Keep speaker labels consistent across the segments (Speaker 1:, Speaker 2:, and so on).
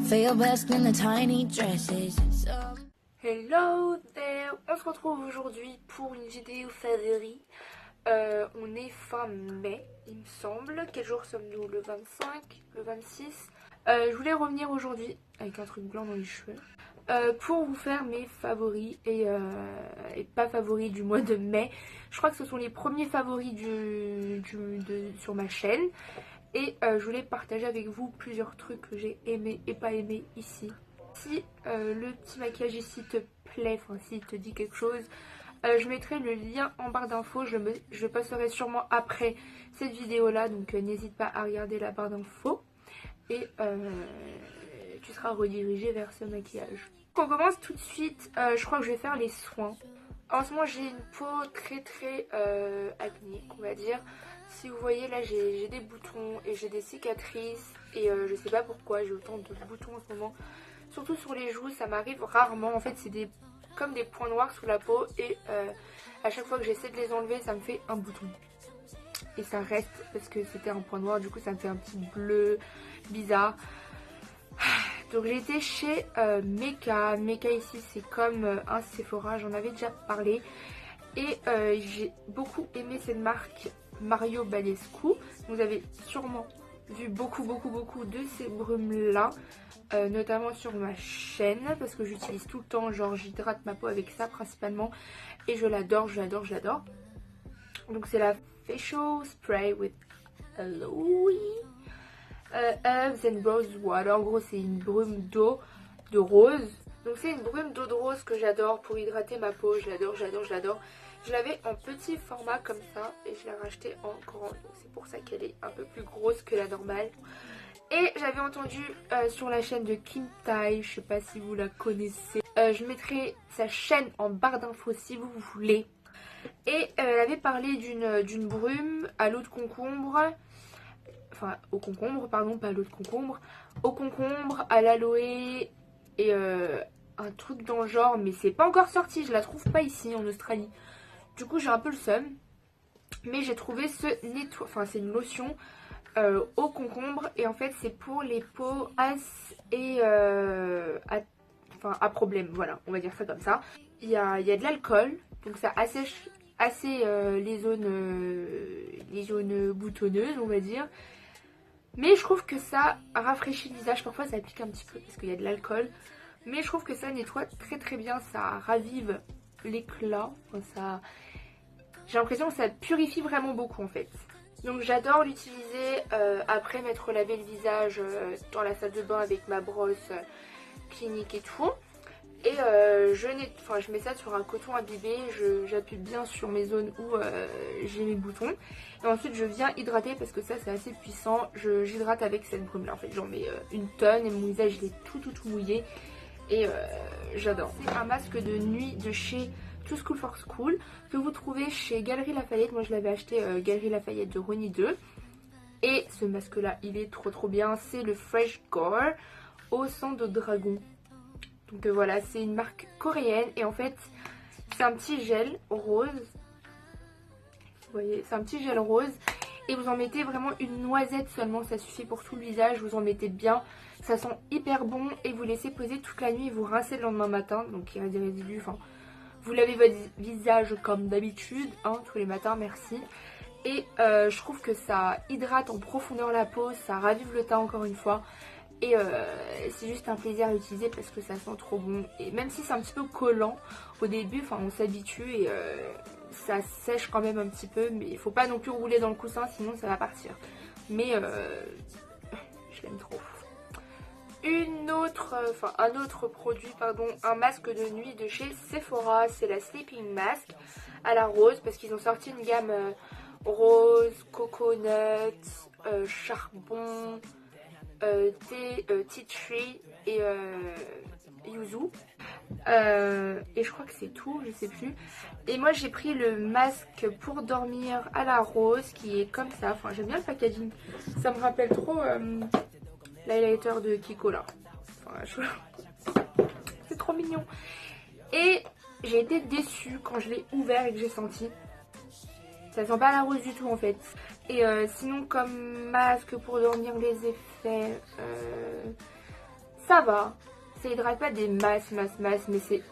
Speaker 1: Feel best in the tiny dresses.
Speaker 2: Hello there. On se retrouve aujourd'hui pour une vidéo favori. On est fin mai, il me semble. Quel jour sommes-nous? Le 25, le 26. Je voulais revenir aujourd'hui avec un truc blanc dans les cheveux pour vous faire mes favoris et pas favoris du mois de mai. Je crois que ce sont les premiers favoris sur ma chaîne. Et je voulais partager avec vous plusieurs trucs que j'ai aimé et pas aimé ici. Si le petit maquillage ici te plaît, enfin s'il te dit quelque chose, je mettrai le lien en barre d'infos. Je le posterai sûrement après cette vidéo là, donc n'hésite pas à regarder la barre d'infos et tu seras redirigé vers ce maquillage. On commence tout de suite. Je crois que je vais faire les soins. En ce moment j'ai une peau très acnéique, on va dire. Si vous voyez là, j'ai des boutons et j'ai des cicatrices et je sais pas pourquoi j'ai autant de boutons en ce moment. Surtout sur les joues, ça m'arrive rarement. En fait c'est comme des points noirs sous la peau et à chaque fois que j'essaie de les enlever ça me fait un bouton. Et ça reste parce que c'était un point noir, du coup ça me fait un petit bleu bizarre. Donc j'ai été chez Mecca. Mecca ici c'est comme un Sephora, j'en avais déjà parlé. Et j'ai beaucoup aimé cette marque Mario Badescu. Vous avez sûrement vu beaucoup de ces brumes là, notamment sur ma chaîne parce que j'utilise tout le temps, genre j'hydrate ma peau avec ça principalement et je l'adore. Donc c'est la Facial Spray with Aloe Herbs and Rose Water. En gros c'est une brume d'eau de rose. Donc c'est une brume d'eau de rose que j'adore pour hydrater ma peau. Je l'adore. Je l'avais en petit format comme ça et je l'ai racheté en grand. Donc c'est pour ça qu'elle est un peu plus grosse que la normale. Et j'avais entendu sur la chaîne de Kim Tai, je sais pas si vous la connaissez. Je mettrai sa chaîne en barre d'infos si vous voulez. Et elle avait parlé d'une brume à l'eau de concombre. Enfin au concombre, pardon, pas à l'eau de concombre. Au concombre, à l'aloe et un truc dans le genre. Mais c'est pas encore sorti, je la trouve pas ici en Australie. Du coup j'ai un peu le seum. Mais j'ai trouvé ce enfin c'est une lotion au concombre. Et en fait c'est pour les peaux et à problème. Voilà, on va dire ça comme ça. Il y a de l'alcool. Donc ça assèche assez les zones boutonneuses on va dire. Mais je trouve que ça rafraîchit le visage. Parfois ça pique un petit peu parce qu'il y a de l'alcool. Mais je trouve que ça nettoie très bien. Ça ravive l'éclat. Enfin, j'ai l'impression que ça purifie vraiment beaucoup en fait. Donc j'adore l'utiliser après m'être lavé le visage dans la salle de bain avec ma brosse clinique et tout. Et je mets ça sur un coton imbibé, j'appuie bien sur mes zones où j'ai mes boutons. Et ensuite je viens hydrater parce que ça c'est assez puissant. J'hydrate avec cette brume là en fait, j'en mets une tonne et mon visage il est tout mouillé. Et j'adore. C'est un masque de nuit de chez Too School for School que vous trouvez chez Galeries Lafayette. Moi je l'avais acheté Galeries Lafayette de Rony 2. Et ce masque là il est trop bien. C'est le Fresh Gore au sang de dragon. Donc voilà, c'est une marque coréenne et en fait c'est un petit gel rose. Vous voyez, c'est un petit gel rose et vous en mettez vraiment une noisette seulement, ça suffit pour tout le visage. Vous en mettez bien, ça sent hyper bon et vous laissez poser toute la nuit et vous rincez le lendemain matin. Donc il y a des résidus, enfin vous lavez votre visage comme d'habitude hein, tous les matins, merci. Et je trouve que ça hydrate en profondeur la peau, ça ravive le teint encore une fois. Et c'est juste un plaisir à utiliser parce que ça sent trop bon. Et même si c'est un petit peu collant au début, enfin on s'habitue et ça sèche quand même un petit peu. Mais il faut pas non plus rouler dans le coussin sinon ça va partir. Mais je l'aime trop. Un autre produit, pardon, un masque de nuit de chez Sephora. C'est la Sleeping Mask à la rose parce qu'ils ont sorti une gamme rose, coconut, charbon, tea tree et yuzu. Et je crois que c'est tout, je sais plus. Et moi j'ai pris le masque pour dormir à la rose qui est comme ça. Enfin j'aime bien le packaging. Ça me rappelle trop l'highlighter de Kiko là. Enfin, c'est trop mignon. Et j'ai été déçue quand je l'ai ouvert et que j'ai senti. Ça sent pas la rose du tout en fait. Et sinon comme masque pour dormir les effets, ça va. Ça hydrate pas des masses, mais c'est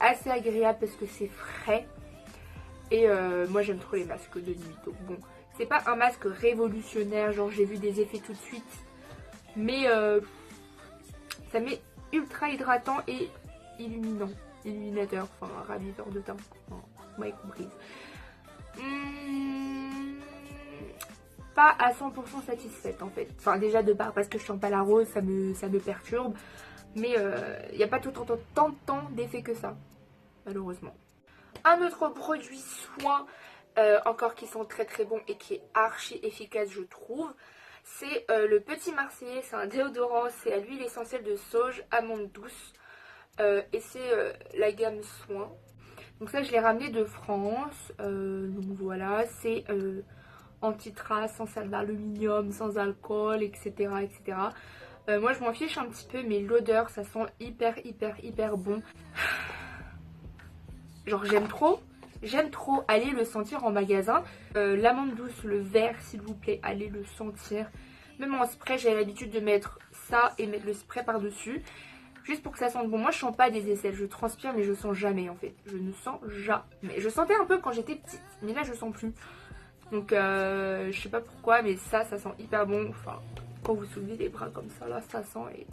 Speaker 2: assez agréable parce que c'est frais. Et moi j'aime trop les masques de nuit. Donc bon, c'est pas un masque révolutionnaire, genre j'ai vu des effets tout de suite. Mais ça met ultra hydratant et illuminant. Illuminateur, enfin raviveur de teint. Enfin, vous m'avez comprise. Pas à 100% satisfaite en fait. Enfin déjà de part parce que je sens pas la rose, ça me perturbe. Mais il n'y a pas tant d'effet que ça, malheureusement. Un autre produit soin, encore qui sent très bon et qui est archi efficace je trouve. C'est le Petit Marseillais, c'est un déodorant, c'est à l'huile essentielle de sauge, amande douce. Et c'est la gamme soin. Donc ça je l'ai ramené de France. Donc voilà, c'est anti-trace, sans sel d'aluminium, sans alcool, etc. etc. Moi je m'en fiche un petit peu, mais l'odeur ça sent hyper bon. Genre j'aime trop aller le sentir en magasin. L'amande douce, le vert s'il vous plaît, allez le sentir. Même en spray j'ai l'habitude de mettre ça et mettre le spray par dessus. Juste pour que ça sente bon. Moi je sens pas des aisselles, je transpire mais je sens jamais en fait. Je ne sens jamais. Je sentais un peu quand j'étais petite, mais là je sens plus. Donc je sais pas pourquoi, mais ça sent hyper bon. Enfin, quand vous soulevez les bras comme ça, là ça sent et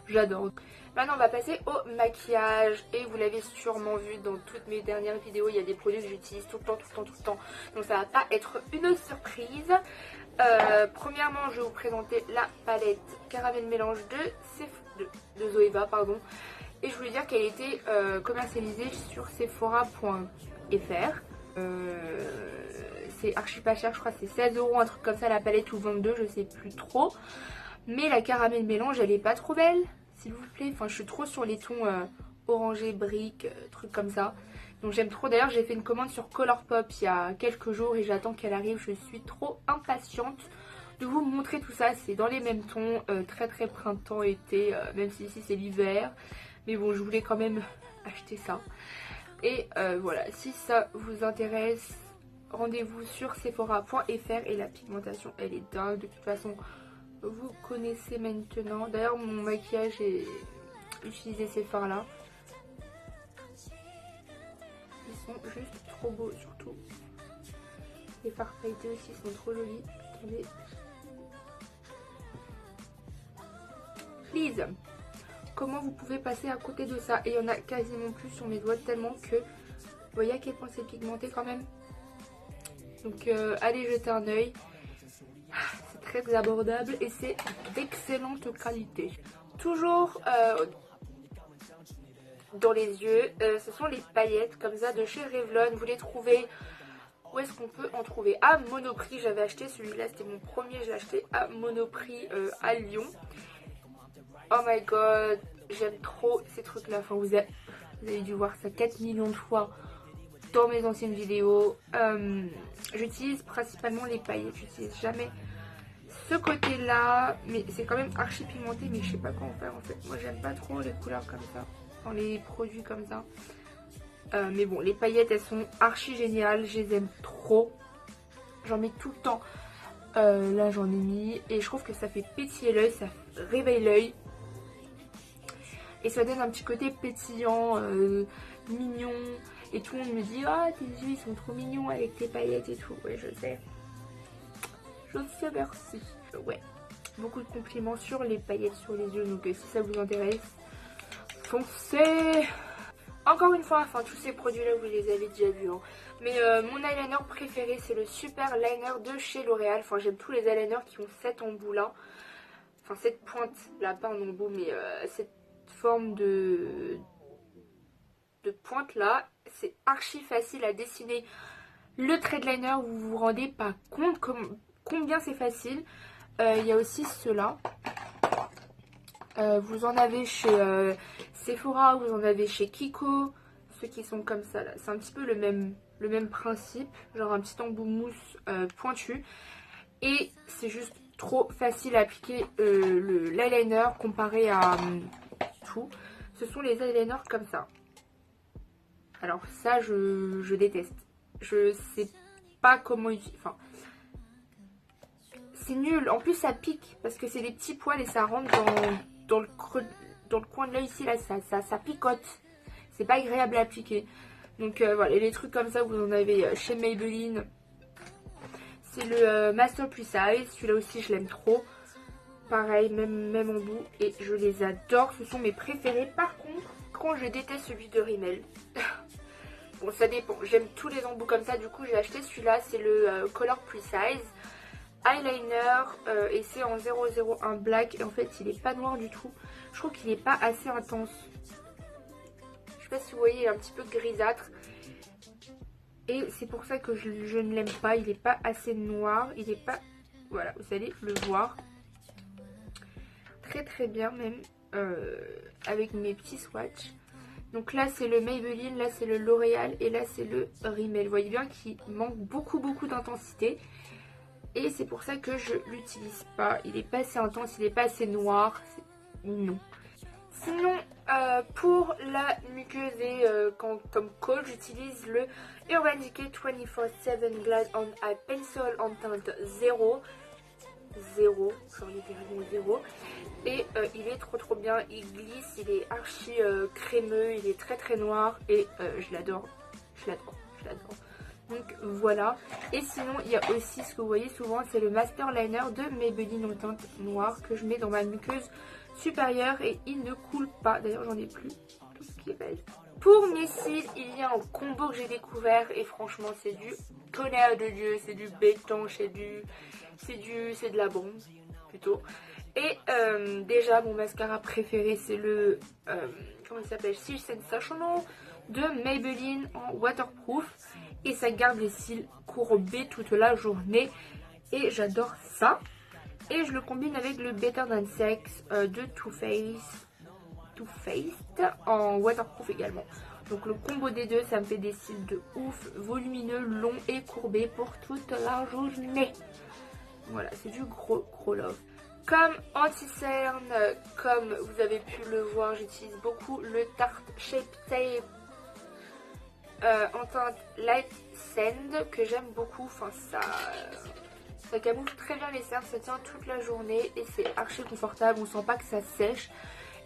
Speaker 2: j'adore. Maintenant on va passer au maquillage. Et vous l'avez sûrement vu dans toutes mes dernières vidéos, il y a des produits que j'utilise tout le temps. Donc ça va pas être une surprise. Premièrement je vais vous présenter la palette Caramel Mélange de Zoeva, pardon. Et je voulais dire qu'elle était commercialisée sur Sephora.fr. C'est archi pas cher, je crois que c'est 16 €, un truc comme ça la palette, ou 22, je sais plus trop. Mais la Caramel Mélange elle est pas trop belle, s'il vous plaît. Enfin je suis trop sur les tons orangé, briques, trucs comme ça. Donc j'aime trop. D'ailleurs j'ai fait une commande sur Colourpop il y a quelques jours et j'attends qu'elle arrive. Je suis trop impatiente de vous montrer tout ça. C'est dans les mêmes tons, très printemps, été, même si ici c'est l'hiver. Mais bon je voulais quand même acheter ça. Et voilà, si ça vous intéresse, rendez-vous sur Sephora.fr. Et la pigmentation elle est dingue. De toute façon vous connaissez maintenant. D'ailleurs mon maquillage j'ai utilisé ces fards là. Ils sont juste trop beaux, surtout les fards pailletés aussi sont trop jolis. Attendez. Please, comment vous pouvez passer à côté de ça? Et il y en a quasiment plus sur mes doigts, tellement que vous voyez à quel point c'est pigmenté quand même. Donc allez jeter un oeil. C'est très abordable et c'est d'excellente qualité. Toujours dans les yeux, ce sont les paillettes comme ça de chez Revlon. Vous les trouvez, où est-ce qu'on peut en trouver? À Monoprix. J'avais acheté celui-là, c'était mon premier, je l'ai acheté à Monoprix à Lyon. Oh my god, j'aime trop ces trucs là. Enfin vous avez dû voir ça 4 millions de fois dans mes anciennes vidéos. J'utilise principalement les paillettes, j'utilise jamais ce côté là, mais c'est quand même archi pigmenté, mais je sais pas quoi en faire en fait. Moi j'aime pas trop les couleurs comme ça, enfin les produits comme ça. Mais bon, les paillettes elles sont archi géniales, je les aime trop. J'en mets tout le temps. Là j'en ai mis et je trouve que ça fait pétiller l'œil, ça réveille l'œil. Et ça donne un petit côté pétillant, mignon. Et tout le monde me dit « Ah, tes yeux ils sont trop mignons avec tes paillettes et tout. » Ouais, je sais. Je sais, merci. Ouais, beaucoup de compliments sur les paillettes sur les yeux. Donc si ça vous intéresse, foncez. Encore une fois, enfin tous ces produits là vous les avez déjà vus hein. Mais mon eyeliner préféré c'est le Super Liner de chez L'Oréal. Enfin j'aime tous les eyeliners qui ont cette embout là. Enfin cette pointe là, pas un embout mais cette forme de pointe là. C'est archi facile à dessiner le trait de liner. Vous vous rendez pas compte combien c'est facile. Il y a aussi ceux-là. Vous en avez chez Sephora, vous en avez chez Kiko. Ceux qui sont comme ça là. C'est un petit peu le même principe. Genre un petit embout mousse pointu. Et c'est juste trop facile à appliquer l'eyeliner comparé à tout. Ce sont les eyeliners comme ça. Alors ça je déteste. Je sais pas comment utiliser. Enfin, c'est nul. En plus ça pique parce que c'est des petits poils et ça rentre dans le creux, dans le coin de l'œil ici, là, ça picote. C'est pas agréable à appliquer. Donc voilà, les trucs comme ça, vous en avez chez Maybelline. C'est le Master Plus Size. Celui-là aussi, je l'aime trop. Pareil, même en bout. Et je les adore. Ce sont mes préférés. Par contre, je déteste celui de Rimmel. Bon, ça dépend. J'aime tous les embouts comme ça. Du coup, j'ai acheté celui-là. C'est le Color Plus Size Eyeliner. Et c'est en 001 Black. Et en fait, il est pas noir du tout. Je trouve qu'il est pas assez intense. Je sais pas si vous voyez, il est un petit peu grisâtre. Et c'est pour ça que je ne l'aime pas. Il n'est pas assez noir. Il n'est pas... Voilà, vous allez le voir. Très très bien même. Avec mes petits swatchs. Donc là c'est le Maybelline, là c'est le L'Oréal et là c'est le Rimmel. Vous voyez bien qu'il manque beaucoup d'intensité. Et c'est pour ça que je l'utilise pas. Il n'est pas assez intense, il n'est pas assez noir. Non. Sinon, pour la muqueuse et comme col, j'utilise le Urban Decay 24/7 Glide on Eye Pencil en teinte 0. Genre littéralement 0. Et il est trop bien, il glisse, il est archi crémeux, il est très noir et je l'adore. Donc voilà. Et sinon il y a aussi ce que vous voyez souvent, c'est le Master Liner de Maybelline en teinte noire que je mets dans ma muqueuse supérieure et il ne coule pas. D'ailleurs j'en ai plus, tout ce qui est belle. Pour mes cils, il y a un combo que j'ai découvert et franchement c'est du tonnerre de Dieu, c'est du béton, c'est de la bombe plutôt. Et déjà mon mascara préféré c'est le comment il s'appelle, Cils Sensational de Maybelline en waterproof. Et ça garde les cils courbés toute la journée. Et j'adore ça. Et je le combine avec le Better Than Sex de Too Faced en waterproof également. Donc le combo des deux, ça me fait des cils de ouf, volumineux, longs et courbés pour toute la journée. Voilà, c'est du gros love. Comme anti-cerne, comme vous avez pu le voir, j'utilise beaucoup le Tarte Shape Tape en teinte Light Sand que j'aime beaucoup. Enfin, ça camoufle très bien les cernes, ça tient toute la journée et c'est archi confortable. On sent pas que ça sèche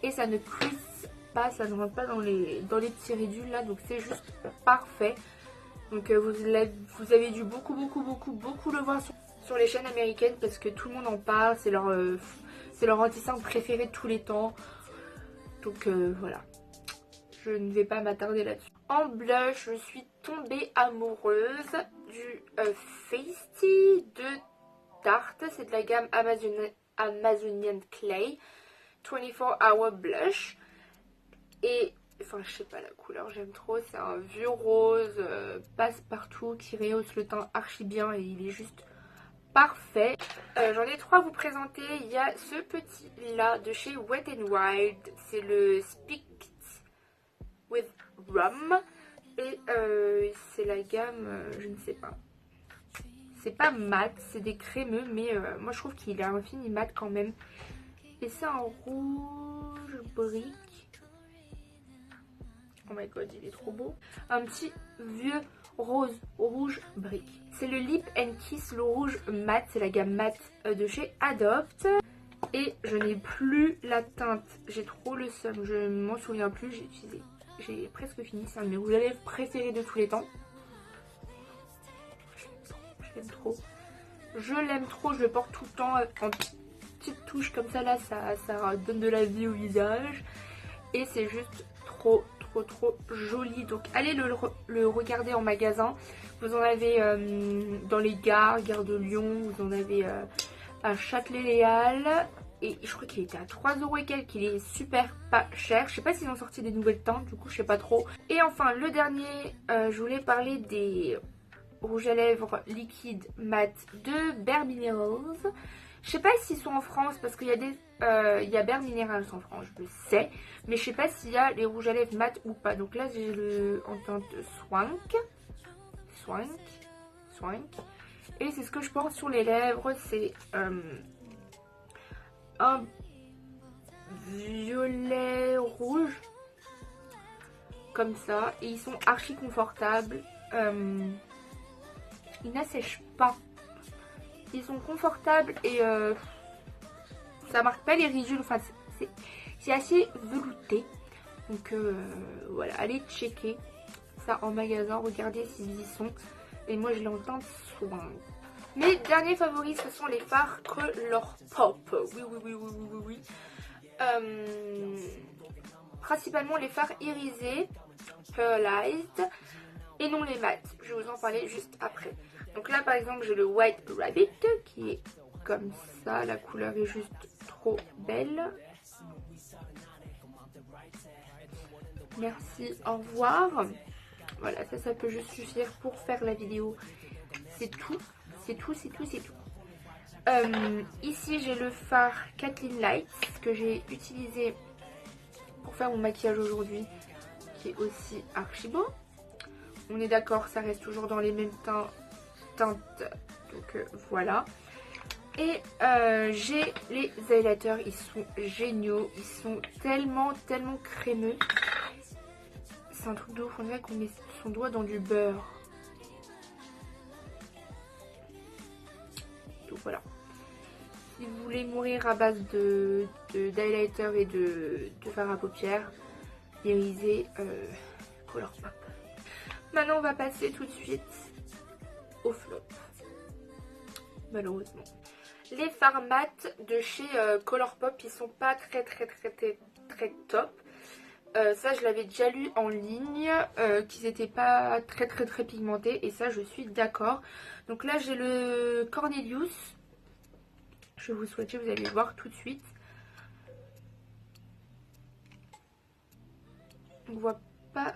Speaker 2: et ça ne cuisse pas, ça ne rentre pas dans les petits ridules là, donc c'est juste parfait. Donc vous avez dû beaucoup le voir sur les chaînes américaines parce que tout le monde en parle, c'est leur anti-cerne préféré de tous les temps. Donc voilà, je ne vais pas m'attarder là-dessus. En blush, je suis tombée amoureuse du Feisty de Tarte. C'est de la gamme Amazonian Clay 24 Hour Blush. Et enfin je sais pas, la couleur j'aime trop. C'est un vieux rose passe-partout qui rehausse le teint archi bien et il est juste parfait. J'en ai trois à vous présenter. Il y a ce petit là de chez Wet n Wild. C'est le Speak with Rum. Et c'est la gamme, je ne sais pas. C'est pas mat, c'est des crémeux, mais moi je trouve qu'il a un fini mat quand même. Et c'est un rouge brique. Oh my god, il est trop beau. Un petit vieux rouge brique. C'est le Lip and Kiss, le rouge mat. C'est la gamme mat de chez Adopt. Et je n'ai plus la teinte. J'ai trop le seum, je m'en souviens plus. J'ai presque fini. C'est un de mes rouges à lèvres préférés de tous les temps. Je l'aime trop. Je l'aime trop, je le porte tout le temps en petite touche comme ça là, ça donne de la vie au visage. Et c'est juste trop joli. Donc allez le regarder en magasin. Vous en avez dans les gare de Lyon, vous en avez à Châtelet-Les Halles. Et je crois qu'il était à 3 € et quelques, il est super pas cher. Je sais pas s'ils ont sorti des nouvelles teintes, du coup je sais pas trop. Et enfin le dernier, je voulais parler des rouges à lèvres liquide mat de Bare Minerals. Je sais pas s'ils sont en France parce qu'il y a il y a Bare Minerals en France, je le sais. Mais je sais pas s'il y a les rouges à lèvres mat ou pas. Donc là j'ai le en teinte Swank. Et c'est ce que je porte sur les lèvres. C'est un violet rouge. Comme ça. Et ils sont archi confortables. Ils n'assèchent pas. Ils sont confortables et ça marque pas les ridules. Enfin, C'est assez velouté. Donc voilà, allez checker ça en magasin, regardez s'ils y sont. Et moi je l'ai en teinte soin. Mes derniers favoris, ce sont les fards Colourpop. Oui, oui, oui, oui, oui, oui. Principalement les fards irisés, pearlized, et non les mat. Je vais vous en parler juste après. Donc là par exemple j'ai le White Rabbit qui est comme ça. La couleur est juste trop belle. Merci, au revoir. Voilà, ça peut juste suffire pour faire la vidéo. C'est tout, c'est tout, c'est tout, c'est tout. Ici j'ai le fard Kathleen Lights que j'ai utilisé pour faire mon maquillage aujourd'hui, qui est aussi archi beau. On est d'accord, ça reste toujours dans les mêmes teintes, donc voilà. Et j'ai les highlighters, ils sont géniaux, ils sont tellement crémeux. C'est un truc de ouf, on dirait qu'on met son doigt dans du beurre. Donc voilà. Si vous voulez mourir à base d'highlighter et de fard à paupières irisé, Colourpop. Maintenant on va passer tout de suite au flop. Malheureusement. Les fards mat de chez Colourpop, ils sont pas très top. Ça je l'avais déjà lu en ligne, qu'ils n'étaient pas très pigmentés, et ça je suis d'accord. Donc là j'ai le Cornelius, je vais vous swatcher, vous allez le voir tout de suite. On voit pas,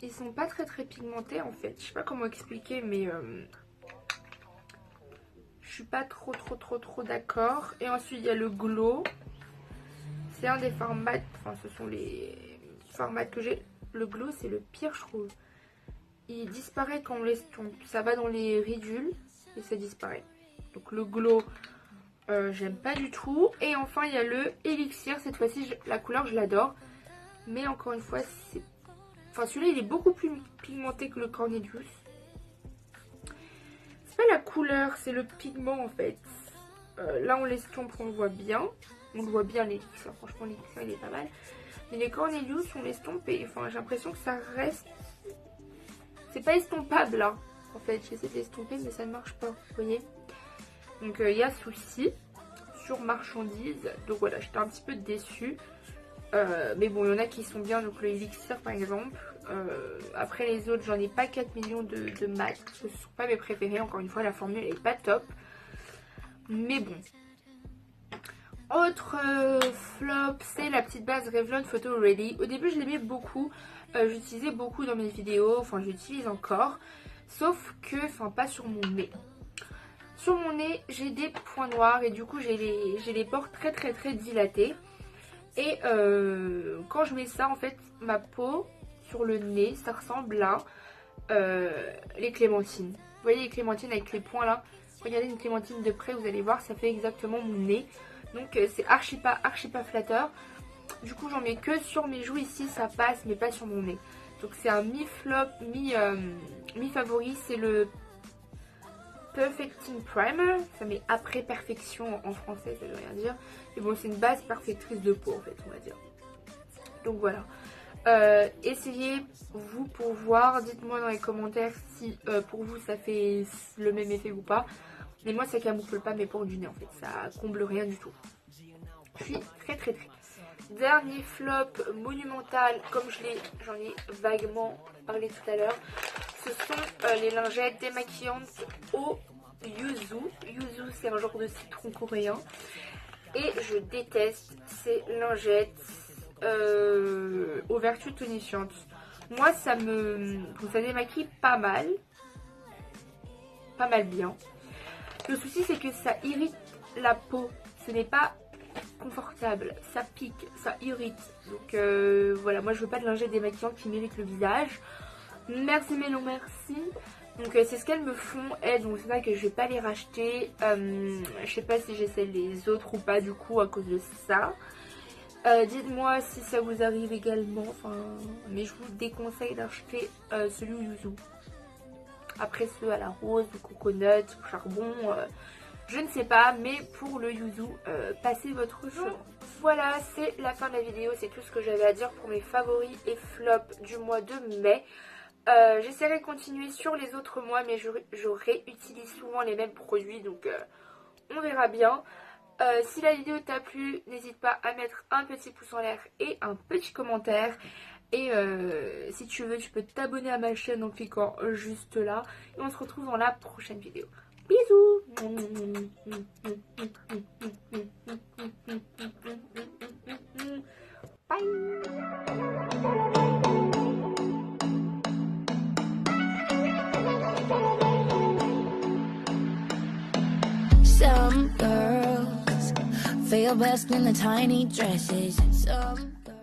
Speaker 2: ils sont pas très pigmentés en fait, je sais pas comment expliquer, mais je suis pas trop d'accord. Et ensuite il y a le Glow. C'est un des fards mat, enfin ce sont les fards mat que j'ai. Le Glow c'est le pire je trouve. Il disparaît quand on l'estompe. Ça va dans les ridules et ça disparaît. Donc le Glow, j'aime pas du tout. Et enfin il y a le Elixir. Cette fois-ci la couleur je l'adore. Mais encore une fois c'est... Enfin celui-là il est beaucoup plus pigmenté que le Cornelius. C'est pas la couleur, c'est le pigment en fait. Là on l'estompe, on le voit bien. On le voit bien l'Elixir, franchement l'Elixir il est pas mal. Mais les Cornelius on l'estompe et enfin, j'ai l'impression que ça reste... C'est pas estompable là. En fait j'essaie de l'estomper mais ça ne marche pas, vous voyez. Donc il y a souci sur marchandise. Donc voilà, j'étais un petit peu déçue. Mais bon, il y en a qui sont bien, donc le Elixir par exemple. Après les autres, j'en ai pas 4 millions de mat. Ce ne sont pas mes préférés, encore une fois la formule est pas top. Mais bon. Autre flop, c'est la petite base Revlon Photo Ready. Au début je l'aimais beaucoup, j'utilisais beaucoup dans mes vidéos, enfin j'utilise encore. Sauf que, enfin pas sur mon nez. Sur mon nez j'ai des points noirs et du coup j'ai les pores très dilatés. Et quand je mets ça en fait, ma peau sur le nez ça ressemble à les clémentines. Vous voyez les clémentines avec les points là? Regardez une clémentine de près, vous allez voir, ça fait exactement mon nez. Donc c'est archi pas flatteur. Du coup j'en mets que sur mes joues ici, ça passe mais pas sur mon nez. Donc c'est un mi-flop, mi-favori, c'est le Perfecting Primer. Ça met après perfection en français, ça veut rien dire. Mais bon c'est une base perfectrice de peau en fait on va dire. Donc voilà. Essayez vous pour voir, dites-moi dans les commentaires si pour vous ça fait le même effet ou pas. Mais moi ça camoufle pas mes pores du nez en fait, ça comble rien du tout. Je suis très. Dernier flop monumental, comme j'en ai vaguement parlé tout à l'heure, ce sont les lingettes démaquillantes au yuzu. Yuzu c'est un genre de citron coréen. Et je déteste ces lingettes aux vertus tonifiantes. Moi ça démaquille pas mal bien. Le souci c'est que ça irrite la peau, ce n'est pas confortable, ça pique, ça irrite. Donc voilà, moi je veux pas de lingettes démaquillantes qui m'irritent le visage. Merci mais non merci. Donc c'est ce qu'elles me font elles, donc c'est vrai que je vais pas les racheter. Je sais pas si j'essaie les autres ou pas du coup à cause de ça. Dites-moi si ça vous arrive également, enfin, mais je vous déconseille d'acheter celui au yuzu. Après ceux à la rose, au coconut, au charbon, je ne sais pas, mais pour le yuzu, passez votre chemin. voilà, c'est la fin de la vidéo, c'est tout ce que j'avais à dire pour mes favoris et flops du mois de mai. J'essaierai de continuer sur les autres mois, mais je réutilise souvent les mêmes produits, donc on verra bien. Si la vidéo t'a plu, n'hésite pas à mettre un petit pouce en l'air et un petit commentaire. Et si tu veux, tu peux t'abonner à ma chaîne en cliquant juste là. Et on se retrouve dans la prochaine vidéo. Bisous. Bye.
Speaker 1: Some girls feel best in the tiny dresses. Some